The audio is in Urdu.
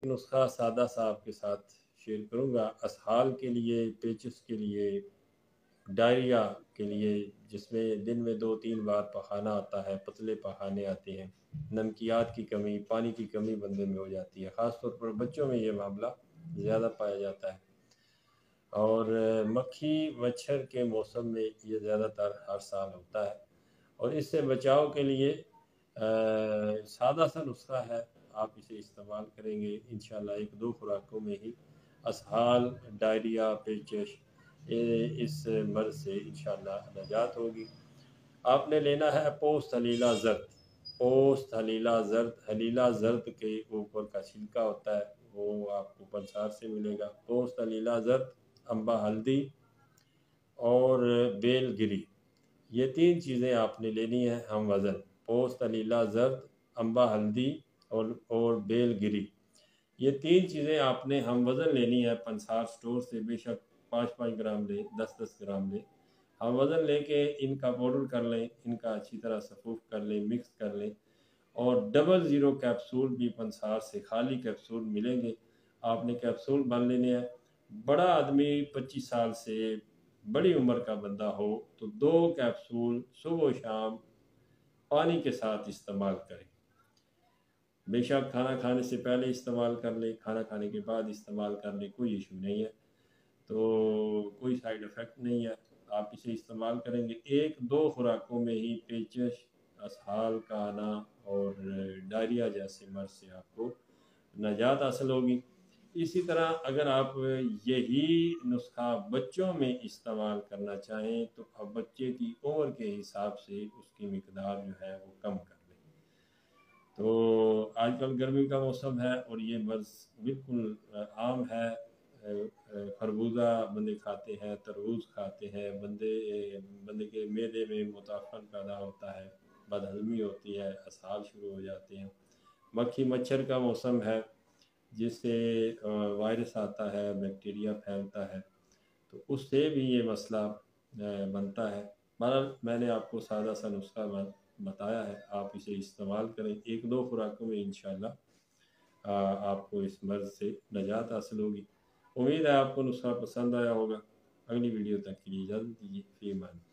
نسخہ سادہ سا آپ کے ساتھ شیئر کروں گا اسہال کے لیے، پیچس کے لیے، ڈائریا کے لیے، جس میں دن میں 2-3 بار پخانہ آتا ہے، پتلے پخانے آتے ہیں، نمکیات کی کمی، پانی کی کمی بندے میں ہو جاتی ہے، خاص طور پر بچوں میں یہ معاملہ زیادہ پایا جاتا ہے، اور مکھی مچھر کے موسم میں یہ زیادہ تر ہر سال ہوتا ہے، اور اس سے بچاؤ کے لیے سادہ سا نسخہ ہے، آپ اسے استعمال کریں گے انشاءاللہ 1-2 خوراکوں میں ہی اسہال، ڈائریا، پیچش اس مرض سے انشاءاللہ نجات ہوگی۔ آپ نے لینا ہے پوست حلیلہ زرد، پوست حلیلہ زرد، حلیلہ زرد کے اوپر کا چھلکا ہوتا ہے وہ آپ کو پنسار سے ملے گا، پوست حلیلہ زرد، امبا ہلدی اور بیل گری، یہ 3 چیزیں آپ نے لینی ہیں ہم وزن، پوست حلیلہ زرد، امبا ہلدی اور بیل گری، یہ 3 چیزیں آپ نے ہم وزن لینی ہے پنسار سٹور سے، بے شک 5-5 گرام لیں، 10-10 گرام لیں، ہم وزن لے کے ان کا پاؤڈر کر لیں، ان کا اچھی طرح سفوف کر لیں، مکس کر لیں، اور 00 کیپسول بھی پنسار سے خالی کیپسول ملیں گے، آپ نے کیپسول بن لینے ہیں۔ بڑا آدمی 25 سال سے بڑی عمر کا بندہ ہو تو 2 کیپسول صبح و شام پانی کے ساتھ استعمال کریں، بے شک کھانا کھانے سے پہلے استعمال کر لیں، کھانا کھانے کے بعد استعمال کر لیں، کوئی ایشو نہیں ہے، تو کوئی سائیڈ ایفیکٹ نہیں ہے، آپ اسے استعمال کریں گے 1-2 خوراکوں میں ہی پیچش، اسہال کا آنا اور ڈائریا جیسے مرض سے آپ کو نجات حاصل ہوگی۔ اسی طرح اگر آپ یہی نسخہ بچوں میں استعمال کرنا چاہیں تو اب بچے کی عمر کے حساب سے اس کی مقدار جو ہے وہ کم کر لیں۔ تو آج کل گرمی کا موسم ہے اور یہ مرض بالکل عام ہے، خربوزہ بندے کھاتے ہیں، تربوز کھاتے ہیں، بندے کے معدے میں متعفن پیدا ہوتا ہے، بد ہضمی ہوتی ہے، اسہال شروع ہو جاتے ہیں، مکھی مچھر کا موسم ہے جس سے وائرس آتا ہے، بیکٹیریا پھیلتا ہے، تو اس سے بھی یہ مسئلہ بنتا ہے۔ بہرحال میں نے آپ کو سادہ سا نسخہ بتایا ہے، آپ اسے استعمال کریں 1-2 خوراکوں میں انشاءاللہ آپ کو اس مرض سے نجات حاصل ہوگی۔ امید ہے آپ کو نسخہ پسند آیا ہوگا۔ اگلی ویڈیو تک کے لیے اجازت دیجیے، فی امان اللہ۔